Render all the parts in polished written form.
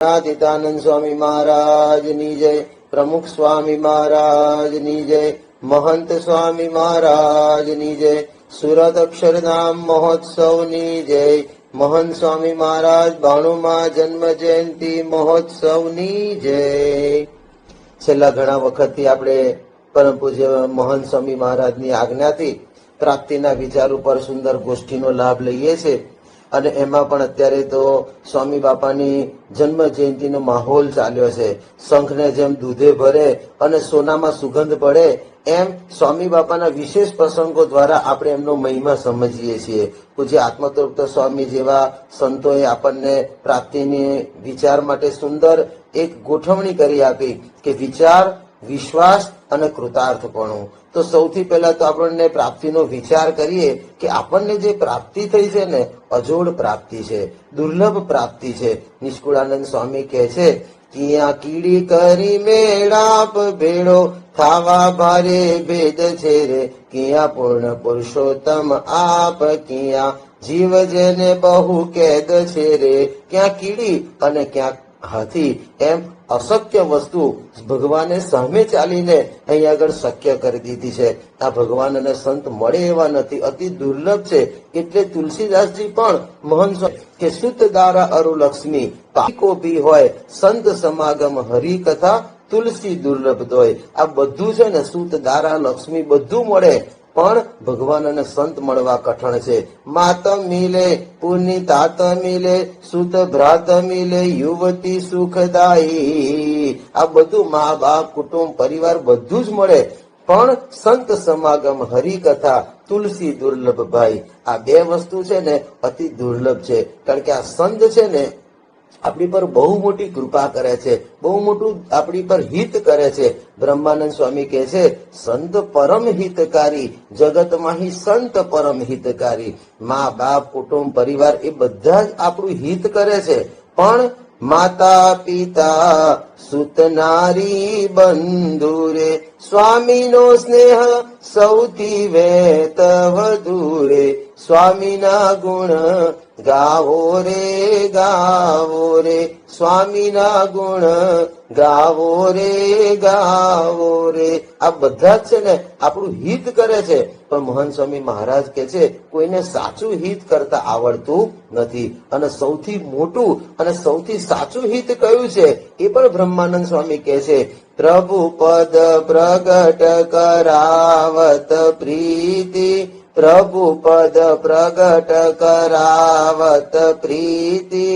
નાથિતાનંદ સ્વામી મહારાજની જય, પ્રમુખ સ્વામી મહારાજની જય, મહંત સ્વામી મહારાજની જય, સુરત અક્ષરધામ મહોત્સવની જય, મહંત સ્વામી મહારાજ 92મા જન્મ જયંતિ મહોત્સવની જય. છેલ્લા ઘણા વખતથી આપણે પરમ પૂજ્ય મહંત સ્વામી મહારાજની આજ્ઞાથી પ્રાપ્તિના વિચાર ઉપર સુંદર ગોષ્ઠીનો લાભ લઈએ છીએ અને એમાં પણ અત્યારે તો સ્વામી બાપાની જન્મ જયંતિનો માહોલ ચાલ્યો છે. શંખને જેમ દૂધે ભરે અને સોનામાં સુગંધ પડે એમ સ્વામી બાપાના વિશેષ પ્રસંગો દ્વારા આપણે એમનો મહિમા સમજીએ છીએ. પૂજ્ય આત્મતૃપ્ત સ્વામી જેવા સંતોએ આપણને પ્રાપ્તિની વિચાર માટે સુંદર એક ગોઠવણી કરી આપી કે વિચાર, વિશ્વાસ અને કૃતાર્થપણું. તો સૌથી પહેલા તો આપણને પ્રાપ્તિનો વિચાર કરીએ કે આપણને જે પ્રાપ્તિ થઈ છે ને અજોડ પ્રાપ્તિ છે, દુર્લભ પ્રાપ્તિ છે. નિષ્કુળાનંદ સ્વામી કહે છે, કિયા કીડી કરી મેળાપ ભેળો થાવા ભારે ભેદ છે રે, કિયા પૂર્ણ પુરુષોત્તમ આપ, કિયા જીવ જેને બહુ કેદ છે રે. ક્યાં કીડી અને ક્યાં હાથી, એમ અશક્ય વસ્તુ ભગવાને સામે ચાલીને અહીં આગળ શક્ય કરી દીધી છે. આ ભગવાન અને સંત મળે એવા નથી, અતિ દુર્લભ છે. એટલે તુલસીદાસજી પણ મહંત કે સુત દારા અરુ લક્ષ્મી પાકો ભી હોય, સંત સમાગમ હરિ કથા તુલસી દુર્લભ દોય. આ બધું છે ને સુત દારા લક્ષ્મી બધું મળે પણ ભગવાન અને સંત મળવા કઠણ છે. માત મિલે પુની તાત મિલે, સુત ભ્રાત મિલે યુવતી સુખદાયી. આ બધું મા બાપ કુટુંબ પરિવાર બધું જ મળે પણ સંત સમાગમ હરિકથા તુલસી દુર્લભ ભાઈ. આ બે વસ્તુ છે ને અતિ દુર્લભ છે. કારણ કે આ સંત છે ને આપણી પર બહુ મોટી કૃપા કરે છે, બહુ મોટું આપણી પર હિત કરે છે. બ્રહ્માનંદ સ્વામી કહે છે, સંત પરમ હિતકારી, જગતમાં હિ સંત પરમ હિતકારી. મા બાપ કુટુંબ પરિવાર એ બધા જ આપણું હિત કરે છે પણ માતા પિતા સુત નારી બંધુ રે, સ્વામીનો સ્નેહ સૌથી વેત વધુ રે. સ્વામીના ગુણ ગાવો રે ગાવો રે, સ્વામીના ગુણ ગાવો રે ગાવો રે. આ બધા જ છે ને આપણું હિત કરે છે પણ મહંત સ્વામી મહારાજ કે છે કોઈને સાચું હિત કરતા આવડતું નથી. અને સૌથી મોટું અને સૌથી સાચું હિત કયું છે એ પણ બ્રહ્માનંદ સ્વામી કહે છે, પ્રભુ પદ પ્રગટ કરાવત પ્રીતિ, પ્રભુ પદ પ્રગટ કરાવત પ્રીતિ,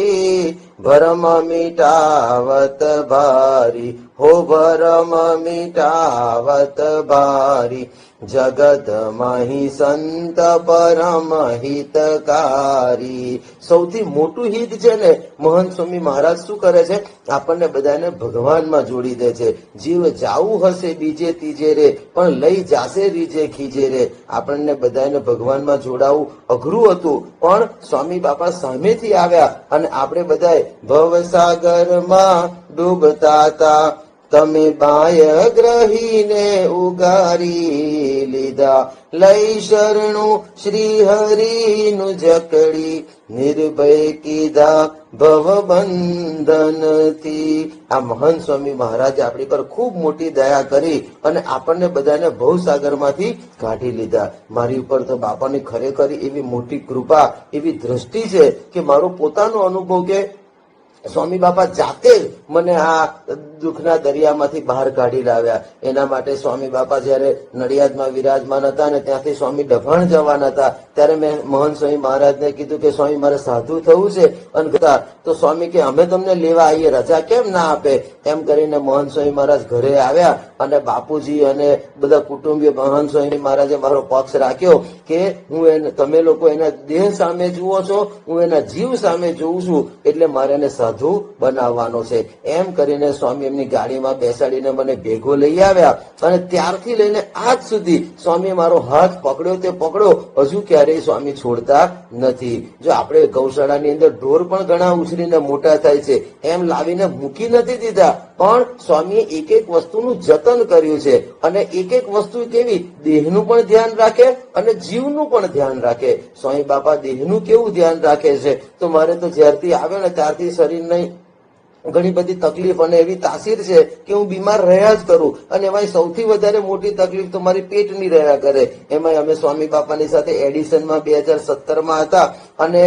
ભરમ મિટાવત ભારી હો ભરમ મિટાવત ભારી. જગત મહી સંત પરમ હિતકારી. સૌથી મોટું હિત છે ને મહંત સ્વામી મહારાજ શું કરે છે, આપણને બધાને ભગવાનમાં જોડી દે છે. જીવ જાવું હશે બીજે ત્રીજે રે, પણ લઈ જાશે રીજે ખીજે રે. આપણને બધાને ભગવાનમાં જોડાવું અઘરું હતું પણ સ્વામી બાપા સામેથી આવ્યા અને આપણે બધાએ ભવસાગરમાં ડૂબતા હતા, તમે બાય ગ્રહીને ઉગારી લીધા, લઈ શરણું શ્રી હરિનું જકડી, નિર્ભય કીધા ભવ બંધનથી. આ મહંત સ્વામી મહારાજે આપણી પર ખૂબ મોટી દયા કરી અને આપણને બધાને ભવસાગરમાંથી કાઢી લીધા. મારી ઉપર તો બાપાની ખરેખર એવી મોટી કૃપા, એવી દ્રષ્ટિ છે કે મારો પોતાનો અનુભવ કે સ્વામી બાપા જાતે જ મને આ દુઃખના દરિયામાંથી બહાર કાઢી લાવ્યા. એના માટે સ્વામી બાપા જયારે નડિયાદમાં વિરાજમાન હતા ને ત્યાંથી સ્વામી ડભાણ જવાના હતા ત્યારે મેં મહંત સ્વામી મહારાજને કીધું કે સ્વામી મારે સાધુ થવું છે અને તો સ્વામી કે અમે તમને લેવા આવીએ, રજા કેમ ના આપે. એમ કરીને મહંત સ્વામી મહારાજ ઘરે આવ્યા અને બાપુજી અને બધા કુટુંબીઓ મહંત સ્વામી મહારાજે મારો પક્ષ રાખ્યો કે હું તમે લોકો એના દેહ સામે જુઓ છો, હું એના જીવ સામે જોઉં છું, એટલે મારે એને સાધુ બનાવવાનો છે. એમ કરીને સ્વામી એમની ગાડીમાં બેસાડીને મને ભેગો લઈ આવ્યા અને ત્યારથી લઈને આજ સુધી સ્વામી મારો હાથ પકડ્યો તે પકડ્યો, હજુ ક્યારેય સ્વામી છોડતા નથી. જો આપણે ગૌશાળાની અંદર ઢોર પણ ઘણા ઉછરીને મોટા થાય છે એમ લાવીને મૂકી નથી દીધા પણ સ્વામીએ એક એક વસ્તુનું જતન કર્યું છે. અને એક એક વસ્તુ કેવી, દેહનું પણ ધ્યાન રાખે અને જીવનું પણ ધ્યાન રાખે. સ્વામી બાપા દેહનું કેવું ધ્યાન રાખે છે તો મારે તો જ્યારથી આવ્યો ને ત્યારથી શરીર નહીં ઘણી બધી તકલીફ અને એવી તાસીર છે કે હું બીમાર રહ્યા જ કરું, અને એમાં સૌથી વધારે મોટી તકલીફ તો મારી પેટની રહ્યા કરે. એમાં અમે સ્વામી બાપાની સાથે એડિશનમાં 2017માં હતા, અને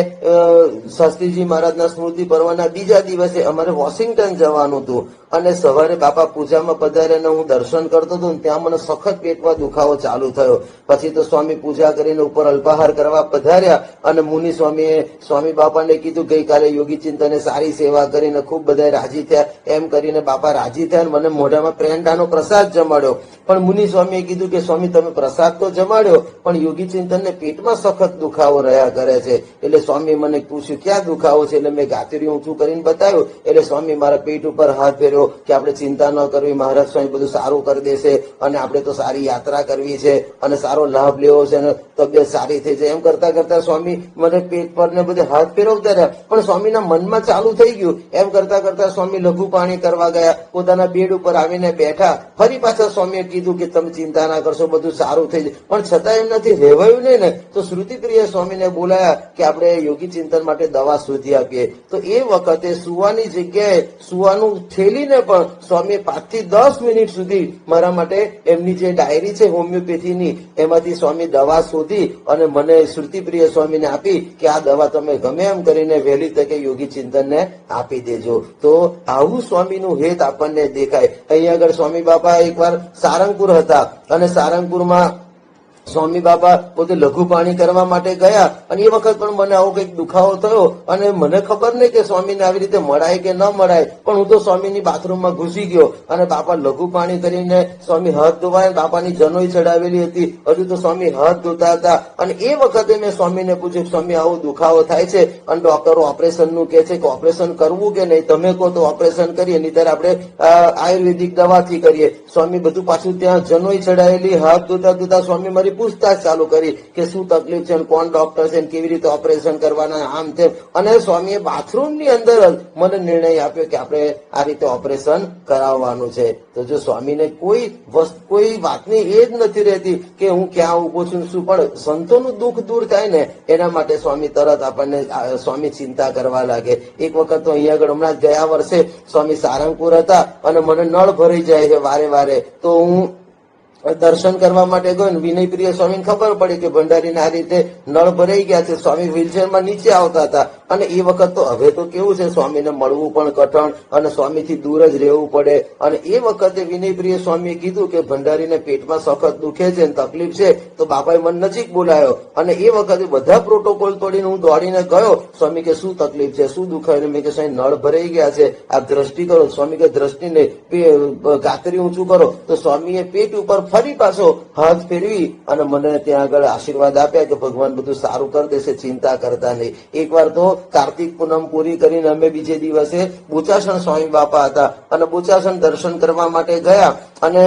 શાસ્ત્રીજી મહારાજના સ્મૃતિ પર્વના બીજા દિવસે અમારે વોશિંગ્ટન જવાનું હતું. અને સવારે બાપા પૂજામાં પધાર્યા ને હું દર્શન કરતો હતો, ત્યાં મને સખત પેટમાં દુખાવો ચાલુ થયો. પછી તો સ્વામી પૂજા કરીને ઉપર અલ્પાહાર કરવા પધાર્યા, અને મુનિ સ્વામીએ સ્વામી બાપાને કીધું ગઈકાલે યોગી ચિંતને સારી સેવા કરીને ખૂબ બધા રાજી થયા. એમ કરીને બાપા રાજી થયા અને મને મોઢામાં પ્રેંડાનો પ્રસાદ જમાડ્યો. પણ મુનિ સ્વામીએ કીધું કે સ્વામી તમે પ્રસાદ તો જમાડ્યો, પણ યોગી ચિંતનને પેટમાં સખત દુખાવો રહ્યા કરે છે. એટલે સ્વામી મને પૂછ્યું ક્યાં દુખાવો છે, એટલે મેં ગાંતરીઓ ઊંચું કરીને બતાવ્યું. એટલે સ્વામી મારા પેટ ઉપર હાથ ફેર્યો કે આપણે ચિંતા ન કરવી, મહારાજ સ્વામી બધું સારું કરી દેશે, અને આપણે તો સારી યાત્રા કરવી છે અને સારો લાભ લેવો છે અને તબિયત સારી થઈ જાય. એમ કરતા કરતા સ્વામી મને પેટ પર ને બધે હાથ ફેરવતા રહ્યા. પણ સ્વામીના મનમાં ચાલુ થઈ ગયું. એમ કરતા કરતા સ્વામી લઘુ પાણી કરવા ગયા, પોતાના બેડ ઉપર આવીને બેઠા. ફરી પાછા સ્વામીએ કીધું કે તમે ચિંતા ના કરશો, બધું સારું થઈ જાય. પણ છતાં એમનાથી રહેવાયું નહીં ને, તો શ્રુતિપ્રિય સ્વામીને બોલાયા કે આપણે યોગી ચિંતન માટે દવા શોધી આપીએ. તો એ વખતે સુવાની જગ્યાએ સુવાનું થેલીને પણ સ્વામીએ 5 થી 10 મિનિટ સુધી મારા માટે એમની જે ડાયરી છે હોમિયોપેથીની, એમાંથી સ્વામી દવા શોધી અને મને શ્રુતિપ્રિય સ્વામીને આપી કે આ દવા તમે ગમે એમ કરીને વહેલી તકે યોગી ચિંતનને આપી દેજો. તો આવું સ્વામીનું હેત આપણને દેખાય. અહીંયા આગળ સ્વામી બાપા એકવાર સારંગપુર હતા, અને સારંગપુરમાં સ્વામી બાપા પોતે લઘુ પાણી કરવા માટે ગયા, અને એ વખત પણ મને આવો કઈક દુખાવો થયો, અને મને ખબર નહીં કે સ્વામીને આવી રીતે મળાય કે ન મળાય. પણ હું તો સ્વામીની બાથરૂમમાં ઘૂસી ગયો, અને બાપા લઘુ પાણી કરીને સ્વામી હાથ ધોવાય, બાપાની જનોઈ ચડાવેલી હતી, હજુ તો સ્વામી હાથ ધોતા હતા. અને એ વખતે મેં સ્વામીને પૂછ્યું સ્વામી આવો દુખાવો થાય છે અને ડોક્ટરો ઓપરેશનનું કહે છે કે ઓપરેશન કરવું કે નહીં, તમે કહો તો ઓપરેશન કરીએ, નહીંતર આપણે આયુર્વેદિક દવાથી કરીએ. સ્વામી બધું પાછું ત્યાં જનોઈ ચડાયેલી, હાથ ધોતા ધોતા સ્વામી મારી પૂછતાછ ચાલુ કરી કે શું તકલીફ છે, કોણ ડોક્ટર છે, કેવી રીતે ઓપરેશન કરવાના, આમ તેમ. અને સ્વામીએ બાથરૂમની અંદર જ મને નિર્ણય આપ્યો કે આપણે આ રીતે ઓપરેશન કરાવવાનું છે. તો જો સ્વામીને કોઈ વાતની એ જ નથી રહેતી કે હું ક્યાં ઉભો છું શું, પણ સંતોનું દુઃખ દૂર થાય ને એના માટે સ્વામી તરત આપણને સ્વામી ચિંતા કરવા લાગે. એક વખત તો અહીંયા આગળ હમણાં ગયા વર્ષે સ્વામી સારંગપુર હતા, અને મને નળ ભરાઈ જાય છે વારે વારે. તો હું દર્શન કરવા માટે ગયો ને વિનયપ્રિય સ્વામીને ખબર પડી કે ભંડારીને આ રીતે નળ ભરાઈ ગયા છે. સ્વામી વ્હીલચેરમાં નીચે આવતા હતા, અને એ વખત તો હવે તો કેવું છે સ્વામીને મળવું પણ કઠણ અને સ્વામીથી દૂર જ રહેવું પડે. અને એ વખતે વિનયપ્રિય સ્વામીએ કીધું કે ભંડારીને પેટમાં સખત દુખે છે, તકલીફ છે. તો બાપાએ મને નજીક બોલાયો, અને એ વખતે બધા પ્રોટોકોલ તોડીને હું દોડીને ગયો. સ્વામી કે શું તકલીફ છે, શું દુખાય? મેં કે સાહેબ નળ ભરાઈ ગયા છે, આપ દ્રષ્ટિ કરો. સ્વામી કે દ્રષ્ટિને ગાતરી ઊંચું કરો. તો સ્વામીએ પેટ ઉપર ફરી પાછો હાથ ફેરવી અને મને ત્યાં આગળ આશીર્વાદ આપ્યા કે ભગવાન બધું સારું કરી દેશે, ચિંતા કરતા નહીં. એકવાર તો કાર્તિક પૂનમ પૂરી કરીને અમે બીજે દિવસે બોચાસણ સ્વામી બાપા હતા, અને બોચાસણ દર્શન કરવા માટે ગયા. અને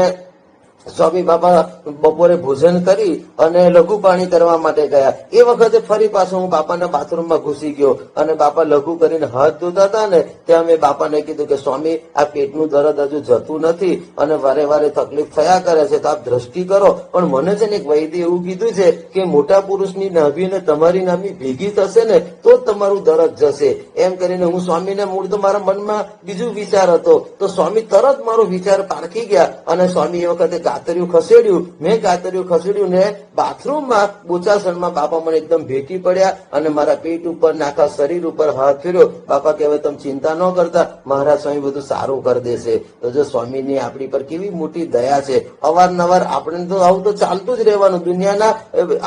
સ્વામી બાપા બપોરે ભોજન કરી અને લઘુ પાણી કરવા માટે ગયા. એ વખતે ફરી પાછો હું બાપાના બાથરૂમમાં ઘૂસી ગયો, અને બાપા લઘુ કરીને હાથ ધોતા હતા ને ત્યાં મેં બાપાને કીધું કે સ્વામી આ પેટનું દર્દ હજુ જતું નથી, અને વારે વારે તકલીફ થયા કરે છે, તો આપ દ્રષ્ટિ કરો. પણ મને છે ને એક વૈદ્ય એવું કીધું છે કે મોટા પુરુષની નાભી ને તમારી નાભી ભેગી થશે ને તો જ તમારું દર્દ જશે. એમ કરીને હું સ્વામીને મૂળ તો મારા મનમાં બીજું વિચાર હતો, તો સ્વામી તરત મારો વિચાર પારખી ગયા, અને સ્વામી એ વખતે ગાતર્યું ખસેડ્યું. મેં ગાતર્યું ખસેડ્યું ને બાથરૂમમાં બોચાસણમાં બાપા મને એકદમ ભેટી પડ્યા, અને મારા પેટ ઉપર ને આખા શરીર ઉપર હાથ ફેર્યો. બાપા કહેવાય તમે ચિંતા ન કરતા, મહારાજ સ્વામી બધું સારું કરી દેશે. તો જો સ્વામીની આપણી પર કેવી મોટી દયા છે. અવારનવાર આપણે તો આવું તો ચાલતું જ રહેવાનું. દુનિયાના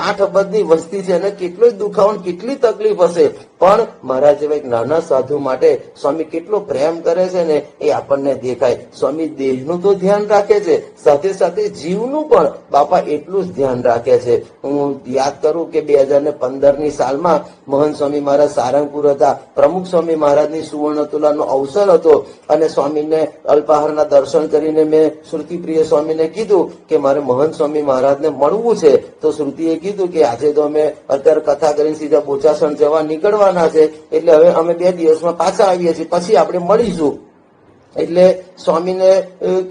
8 અબજની વસ્તી છે, અને કેટલો દુખાવો, કેટલી તકલીફ હશે, પણ મહારાજ જેવા એક નાના સાધુ માટે સ્વામી કેટલો પ્રેમ કરે છે ને એ આપણને દેખાય. સ્વામી દેહનું તો ધ્યાન રાખે છે, સાથે સાથે જીવનું પણ બાપા એટલું જ ધ્યાન રાખે છે. હું યાદ કરું કે 2015ની સાલમાં મહંત સ્વામી મહારાજ સારંગપુર હતા. પ્રમુખ સ્વામી મહારાજની સુવર્ણ તુલાનો અવસર હતો, અને સ્વામીને અલ્પાહારના દર્શન કરીને મેં શ્રુતિપ્રિય સ્વામીને કીધું કે મારે મહંત સ્વામી મહારાજને મળવું છે. તો શ્રુતિએ કીધું કે આજે તો અમે અત્યારે કથા કરીને સીધા બોચાસણ જવા નીકળવાના છે, એટલે હવે અમે 2 દિવસમાં પાછા આવીએ છીએ, પછી આપણે મળીશું. એટલે સ્વામીને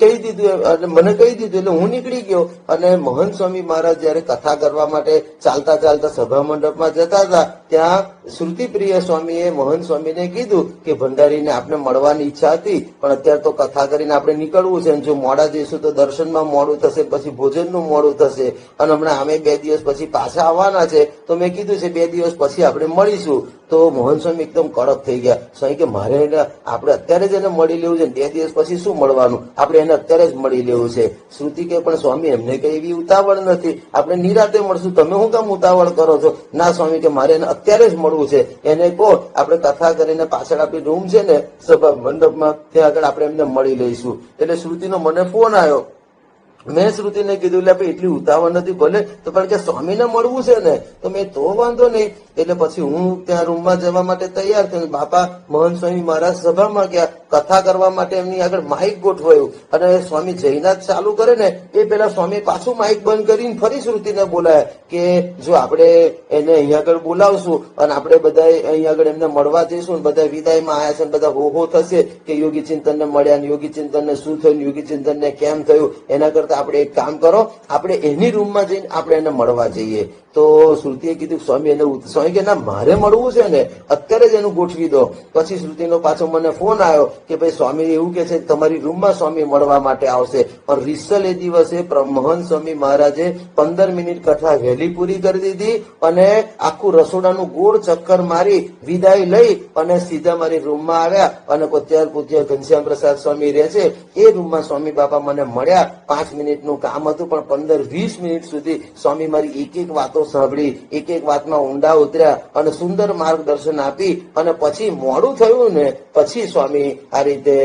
કહી દીધું અને મને કહી દીધું એટલે હું નીકળી ગયો. અને મહંત સ્વામી મહારાજ જયારે કથા કરવા માટે ચાલતા ચાલતા સભા મંડપમાં જતા હતા ત્યાં શ્રુતિપ્રિય સ્વામીએ મહંત સ્વામીને કીધું કે ભંડારીને આપણે મળવાની ઈચ્છા હતી, પણ અત્યારે તો કથા કરીને આપણે નીકળવું છે, જો મોડા જઈશું તો દર્શનમાં મોડું થશે, પછી ભોજનનું મોડું થશે, અને હમણાં અમે 2 દિવસ પછી પાછા આવવાના છે, તો મેં કીધું છે 2 દિવસ પછી આપણે મળીશું. તો મોહન સ્વામી એકદમ કડક થઈ ગયા. સ્વામી કે મારે આપણે અત્યારે જ એને મળી લેવું છે, 2 દિવસ પછી શું મળવાનું, આપણે એને અત્યારે જ મળી લેવું છે. શ્રુતિ કે પણ સ્વામી એમને કઈ એવી ઉતાવળ નથી, આપણે નિરાતે મળશું, તમે શું કામ ઉતાવળ કરો છો? ના સ્વામી કે મારે એને અત્યારે જ મળવું છે, એને કહો આપણે કથા કરીને પાછળ આપણી રૂમ છે ને સભા મંડપમાં, ત્યાં આગળ આપણે એમને મળી લઈશું. એટલે શ્રુતિનો મને ફોન આવ્યો. મેં શ્રુતિને કીધું એટલે એટલી ઉતાવળ નથી, ભલે તો પણ કે સ્વામીને મળવું છે ને, તો મેં તો વાંધો નહીં. એટલે પછી હું ત્યાં રૂમમાં જવા માટે તૈયાર થયો. બાપા મહંત સ્વામી મહારાજ સભામાં ગયા, કથા કરવા માટે એમની આગળ માઇક ગોઠવાયું, અને સ્વામી જયનાથ ચાલુ કરે ને એ પેલા સ્વામી પાછું માઇક બંધ કરીને ફરી શ્રુતિને બોલાયા કે જો આપણે એને અહીંયા આગળ બોલાવશું અને આપણે બધા અહીંયા આગળ એમને મળવા જઈશું, બધા વિદાયમાં આવ્યા છે, બધા હો થશે કે યોગી ચિંતનને મળ્યા ને યોગી ચિંતનને શું થયું, યોગી ચિંતનને કેમ થયું, એના કરતા આપણે એક કામ કરો, આપણે એની રૂમમાં જઈને આપણે એને મળવા જઈએ. તો શ્રુતિએ કીધું સ્વામી એને, સ્વામી કે ના મારે મળવું છે ને અત્યારે જ એનું ગોઠવી દો. પછી શ્રુતિનો પાછો મને ફોન આવ્યો કે ભાઈ સ્વામી એવું કે છે તમારી રૂમમાં સ્વામી મળવા માટે આવશે. પણ રિસલ એ દિવસે મહંત સ્વામી મહારાજે 15 મિનિટ કથા વહેલી પૂરી કરી દીધી અને આખું રસોડાનું ગોળ ચક્કર મારી વિદાય લઈ અને સીધા મારી રૂમમાં આવ્યા. અને કોત્યાર પૂજ્ય ઘનશ્યામ પ્રસાદ સ્વામી રહે છે એ રૂમમાં સ્વામી બાપા મને મળ્યા. 5 મિનિટનું કામ હતું, પણ 15-20 મિનિટ સુધી સ્વામી મારી એક એક વાતો સાંભળી, એક એક વાતમાં ઊંડા ઉતર્યા અને સુંદર માર્ગદર્શન આપી. અને પછી મોડું થયું ને પછી સ્વામી આ રીતે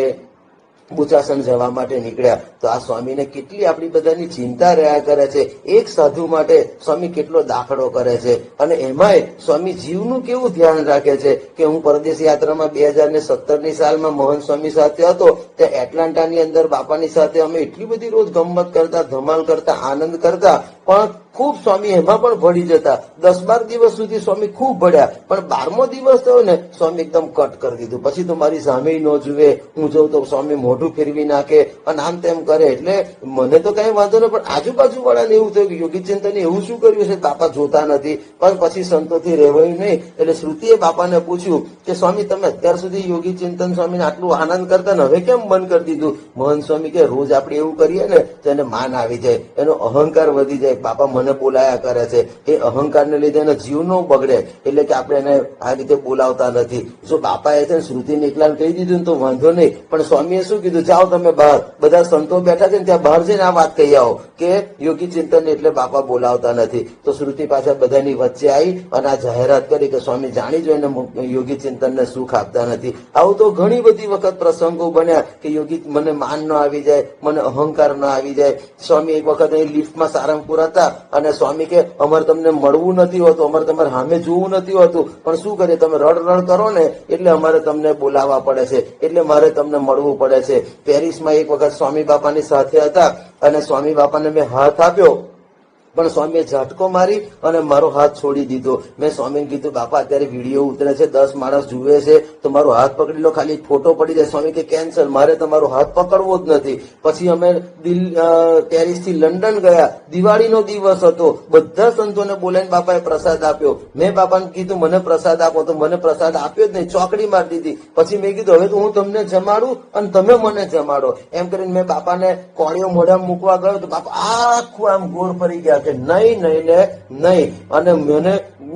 બુચાસન જવા માટે નીકળ્યા. તો આ સ્વામીને કેટલી આપણી બધાની ચિંતા રહ્યા કરે છે, એક સાધુ માટે સ્વામી કેટલો દાખલો કરે છે. અને એમાંય સ્વામી જીવનું કેવું ધ્યાન રાખે છે કે હું પરદેશ યાત્રામાં 2017ની સાલમાં મોહન સ્વામી સાથે હતો, ત્યાં એટલાન્ટાની અંદર બાપાની સાથે અમે એટલી બધી રોજ ગમત કરતા, ધમાલ કરતા, આનંદ કરતા, પણ ખૂબ સ્વામી એમાં પણ ભળી જતા. 10-12 દિવસ સુધી સ્વામી ખૂબ ભળ્યા, પણ 12મો દિવસ થયો ને સ્વામી એકદમ કટ કરી દીધું. પછી તો મારી સામે ન જુએ, હું જઉં તો સ્વામી મોઢું ફેરવી નાખે અને આમ તેમ કરે. એટલે મને તો કઈ વાંધો નહીં, પણ આજુબાજુ વાળાને એવું થયું કે યોગી ચિંતને એવું શું કર્યું છે બાપા જોતા નથી. પણ પછી સંતોથી રહેવાયું નહીં. એટલે શ્રુતિએ બાપાને પૂછ્યું કે સ્વામી તમે અત્યાર સુધી યોગી ચિંતન સ્વામીને આટલું આનંદ કરતા ને હવે કેમ બંધ કરી દીધું? મહંત સ્વામી કે રોજ આપણે એવું કરીએ ને તો એને માન આવી જાય, એનો અહંકાર વધી જાય. બાપા મને બોલાયા કરે છે, એ અહંકારને લીધે એનો જીવ ન બગડે એટલે કે આપણે એને આ રીતે બોલાવતા નથી. જો બાપાએ છે શ્રુતિને એકલાને કહી દીધું તો વાંધો નહીં, પણ સ્વામીએ શું કીધું, જાઓ તમે બહાર, બધા સંતો બેઠા છે ને ત્યાં બહાર જઈને આ વાત કહી આવો કે યોગી ચિંતન એટલે બાપા બોલાવતા નથી. તો શ્રુતિ પાછા બધાની વચ્ચે આવી અને આ જાહેરાત કરી કે સ્વામી જાણી જોઈને યોગી ચિંતનને સુખ આપતા નથી. આવું તો ઘણી બધી વખત પ્રસંગો બન્યા કે યોગી મને માન ન આવી જાય, મને અહંકાર ન આવી જાય. સ્વામી એક વખત અહીં લિફ્ટમાં સારંગપુર હતા અને સ્વામી કે અમારે તમને મળવું નથી હોતું, અમારે તમારે સામે જોવું નથી હોતું, પણ શું કરીએ તમે રડ કરો ને એટલે અમારે તમને બોલાવવા પડે છે, એટલે મારે તમને મળવું પડે છે. પેરિસમાં એક વખત સ્વામી બાપાની સાથે હતા અને સ્વામી બાપાને મેં હાથ આપ્યો, પણ સ્વામીએ ઝાટકો મારી અને મારો હાથ છોડી દીધો. મેં સ્વામીને કીધું બાપા અત્યારે વિડીયો ઉતરે છે, 10 માણસ જુએ છે, તો મારો હાથ પકડી લો, ખાલી ફોટો પડી જાય. સ્વામી કે કેન્સલ, મારે તમારો હાથ પકડવો જ નથી. પછી અમે પેરિસ થી લંડન ગયા, દિવાળીનો દિવસ હતો, બધા સંતોને બોલાવીને બાપાએ પ્રસાદ આપ્યો. મેં બાપાને કીધું મને પ્રસાદ આપો, તો મને પ્રસાદ આપ્યો જ નહીં, ચોકડી મારી દીધી. પછી મેં કીધું હવે તો હું તમને જમાડું અને તમે મને જમાડો. એમ કરીને મેં બાપાને કોળીઓ મોઢામાં મૂકવા ગયો તો બાપા આખું આમ ગોળ ફરી ગયા કે નહીં નહીં ને નહીં. અને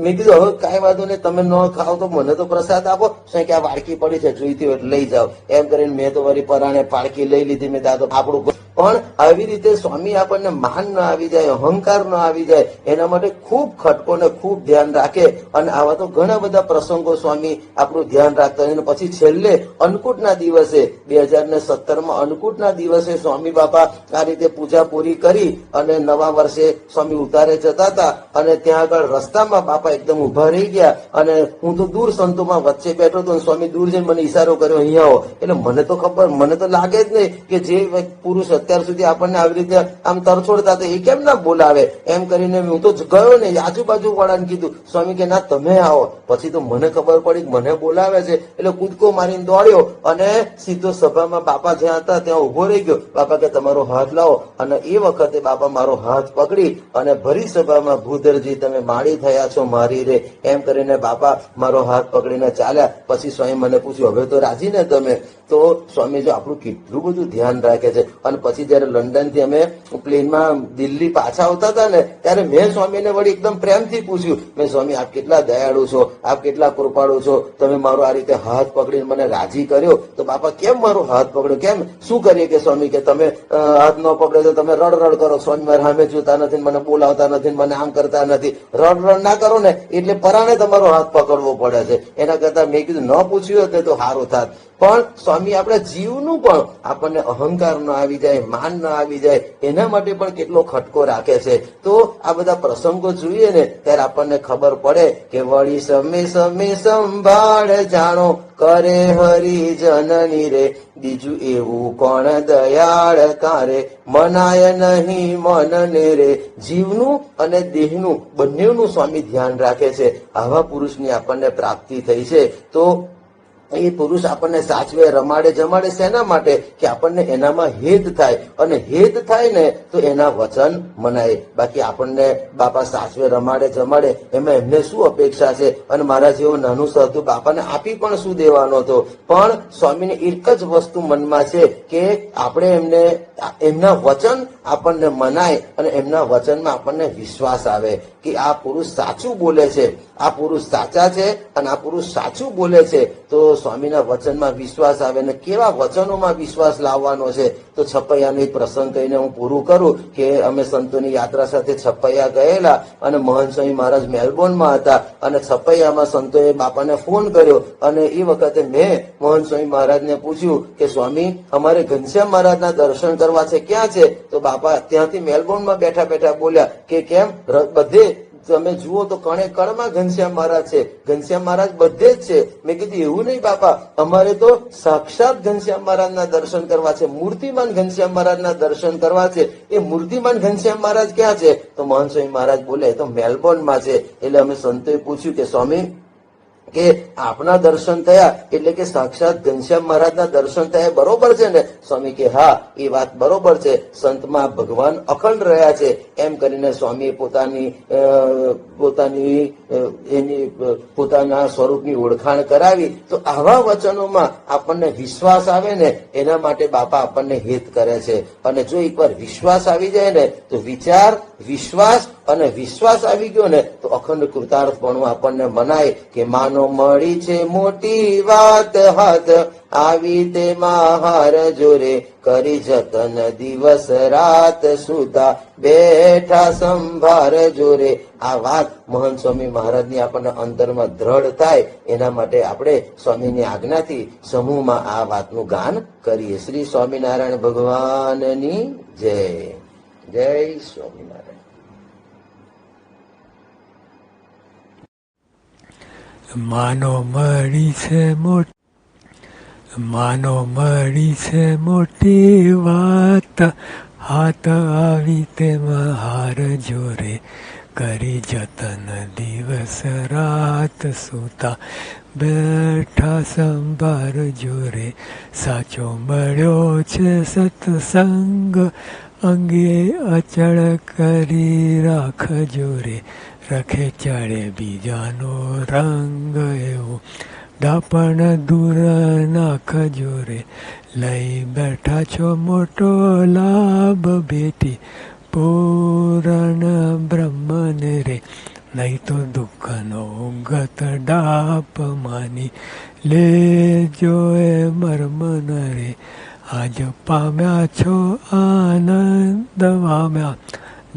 મેં કીધું હવે કાંઈ વાંધો નહીં, તમે ન ખાઓ તો મને તો પ્રસાદ આપો. શું કે આ વાડકી પડી છે, જોઈતી હોય લઈ જાઓ. એમ કરીને મેં તો વળી પરાણે પાડકી લઈ લીધી. મેં દાદો આપણું પણ આવી રીતે સ્વામી આપણને માન ન આવી જાય, અહંકાર ન આવી જાય, એના માટે ખૂબ ખટકો ને ખૂબ ધ્યાન રાખે. અને આવા તો ઘણા બધા પ્રસંગો સ્વામી આપણું ધ્યાન રાખતા હોય. પછી છેલ્લે અન્નકૂટના દિવસે 2017માં અન્નકૂટના દિવસે સ્વામી બાપા આ રીતે પૂજા પૂરી કરી અને નવા વર્ષે સ્વામી ઉતારે જતા હતા અને ત્યાં આગળ રસ્તામાં બાપા એકદમ ઉભા રહી ગયા અને હું તો દૂર સંતોમાં વચ્ચે બેઠો હતો. સ્વામી દૂર જઈને મને ઈશારો કર્યો અહીંયા આવો. એટલે મને તો ખબર, મને તો લાગે જ નહીં કે જે પુરુષ અત્યારે અત્યાર સુધી આપણને આવી રીતે આમ તરછોડતા તો એ કેમ ના બોલાવે એમ કરીને હું તો ગયો ને આજુબાજુ વાળાને કીધું. સ્વામી કે ના તમે આવો. પછી તો મને ખબર પડી મને બોલાવે છે એટલે કૂદકો મારીને દોડ્યો અને સીધો સભામાં બાપા જ્યાં હતા ત્યાં ઉભો રહી ગયો. બાપા કે તમારો હાથ લાવો. અને એ વખતે બાપા મારો હાથ પકડી અને ભરી સભામાં ભૂધરજી તમે માળી થયા છો મારી રે એમ કરીને બાપા મારો હાથ પકડીને ચાલ્યા. પછી સ્વામી મને પૂછ્યું હવે તો રાજી ને તમે? તો સ્વામી જો આપણું કેટલું બધું ધ્યાન રાખે છે. અને પછી જયારે લંડન થી અમે પ્લેનમાં દિલ્હી પાછા આવતા હતા ને ત્યારે મેં સ્વામીને વળી એકદમ પ્રેમથી પૂછ્યું, મેં સ્વામી આપ કેટલા દયાળુ છો, આપ કેટલા કૃપાળુ છો, તમે મારો આ રીતે હાથ પકડીને મને રાજી કર્યો. તો બાપા કેમ મારો હાથ પકડ્યો, કેમ શું કરીએ? કે સ્વામી કે તમે હાથ ન પકડે તો તમે રડ કરો. સ્વામી મારે સામે જોતા નથી, મને બોલાવતા નથી, મને આમ કરતા નથી. રડ ના કરો ને એટલે પરાણે તમારો હાથ પકડવો પડે છે. એના કરતા મેં કીધું ન પૂછ્યું હોત તો સારું થાત. પણ સ્વામી આપણા જીવનું પણ આપણને અહંકાર ન આવી જાય, માન ન આવી જાય એના માટે પણ કેટલો ખટકો રાખે છે. તો આ બધા પ્રસંગો જોઈએ ને ત્યારે આપણને ખબર પડે કે વળી સમે સમે સંભાળ જાણો કરે હરિ જનની રે, બીજું એવું કોણ દયાળ તારે મનાય નહીં મનને રે. જીવનું અને દેહનું બંનેનું સ્વામી ધ્યાન રાખે છે. આવા પુરુષની આપણને પ્રાપ્તિ થઈ છે. તો એ પુરુષ આપણને સાચવે, રમાડે, જમાડે શેના માટે? કે આપણને એનામાં હેત થાય. અને હેત થાય ને તો એના વચન મનાય. બાકી આપણને બાપા સાચવે, રમાડે, જમાડે એમાં એમને શું અપેક્ષા છે? અને મારા જેવો નાનું સાધુ બાપાને આપી પણ શું દેવાનો હતો? પણ સ્વામીને એક જ વસ્તુ મનમાં છે કે આપણે એમને એમના વચન આપણને મનાય અને એમના વચનમાં આપણને વિશ્વાસ આવે કે આ પુરુષ સાચું બોલે છે, આ પુરુષ સાચા છે અને આ પુરુષ સાચું બોલે છે. તો સ્વામીના વચનમાં વિશ્વાસ આવે. ને કેવા વચનોમાં વિશ્વાસ લાવવાનો છે? તો છપૈયાનો એક પ્રસંગ કહીને હું પૂરું કરું કે અમે સંતોની યાત્રા સાથે છપૈયા ગયેલા અને મહંત સ્વામી મહારાજ મેલબોર્નમાં હતા અને છપૈયામાં સંતોએ બાપાને ફોન કર્યો અને એ વખતે મેં મહંત સ્વામી મહારાજને પૂછ્યું કે સ્વામી અમારે ઘનશ્યામ મહારાજના દર્શન કરવા છે, ક્યાં છે? તો બાપા ત્યાંથી મેલબોર્નમાં બેઠા બેઠા બોલ્યા કે કેમ બધે તમે જુઓ તો કણે કણમાં ઘનશ્યામ મહારાજ છે, ઘનશ્યામ મહારાજ બધે જ છે. મેં કીધું એવું નહીં બાપા, અમારે તો સાક્ષાત ઘનશ્યામ મહારાજના દર્શન કરવા છે, મૂર્તિમાન ઘનશ્યામ મહારાજના દર્શન કરવા છે. એ મૂર્તિમાન ઘનશ્યામ મહારાજ ક્યાં છે? તો મહંત સ્વામી મહારાજ બોલે તો મેલબોર્નમાં છે. એટલે અમે સંતોએ પૂછ્યું કે સ્વામી કે આપના દર્શન થયા એટલે કે સાક્ષાત ઘનશ્યામ મહારાજના દર્શન થયા બરોબર છે ને? સ્વામી કે હા એ વાત બરોબર છે, સંતમાં ભગવાન અખંડ રહ્યા છે. એમ કરીને સ્વામીએ પોતાના સ્વરૂપની ઓળખાણ કરાવી. તો આવા વચનોમાં આપણને વિશ્વાસ આવે ને એના માટે બાપા આપણને હિત કરે છે. અને જો એકવાર વિશ્વાસ આવી જાય ને તો વિચાર, વિશ્વાસ અને વિશ્વાસ આવી ગયો ને તો અખંડ કૃતાર્થપણું આપણને મનાય કે માનો મળી છે મોટી વાત હાથ આવી તેમાં હાર જોરે કરી જતન દિવસ રાત સુતા બેઠા સંભાર જોરે. આ વાત મહંત સ્વામી મહારાજની આપણને અંતરમાં દ્રઢ થાય એના માટે આપણે સ્વામીની આજ્ઞાથી સમૂહમાં આ વાતનું ગાન કરીએ. શ્રી સ્વામિનારાયણ ભગવાનની જય. જય સ્વામિનારાયણ. માનો મળી છે મોટી વાત હાથ આવી તેમાં હાર જોરે કરી જતન દિવસ રાત સુતા બેઠા સંભાર જોરે. સાચો મળ્યો છે સત્સંગ અંગે અચળ કરી રાખ જોરે રખે ચડે બીજાનો રંગ એવો ડાપણ દૂર નાખ જોરે. લઈ બેઠા છો મોટો લાભ બેટી પૂરણ બ્રહ્મને રે, નહીં તો દુઃખનો ગત ડાપ માની લેજો એ મર્મન રે. આજ પામ્યા છો આનંદ પામ્યા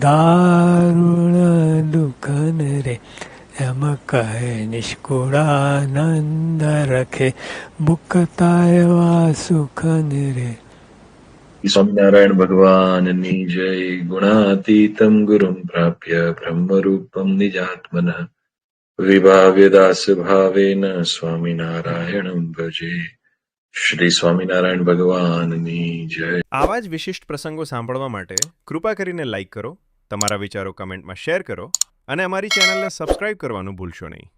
દારુણ દુઃખન રે, એમ કહે નિષ્કુળાનંદ રખે મુક્તા એવા સુખન રે. સ્વામિનારાયણ ભગવાનની જય. ગુણાતીતમ ગુરુમ પ્રાપ્ય બ્રહ્મરૂપમ નિજાત્મનઃ વિભાવ્ય દાસ ભાવેન સ્વામિનારાયણમ ભજે. શ્રી સ્વામિનારાયણ ભગવાનની જય. આવા જ વિશિષ્ટ પ્રસંગો સાંભળવા માટે કૃપા કરીને લાઈક કરો, તમારા વિચારો કમેન્ટમાં શેર કરો અને અમારી ચેનલને સબસ્ક્રાઇબ કરવાનું ભૂલશો નહીં.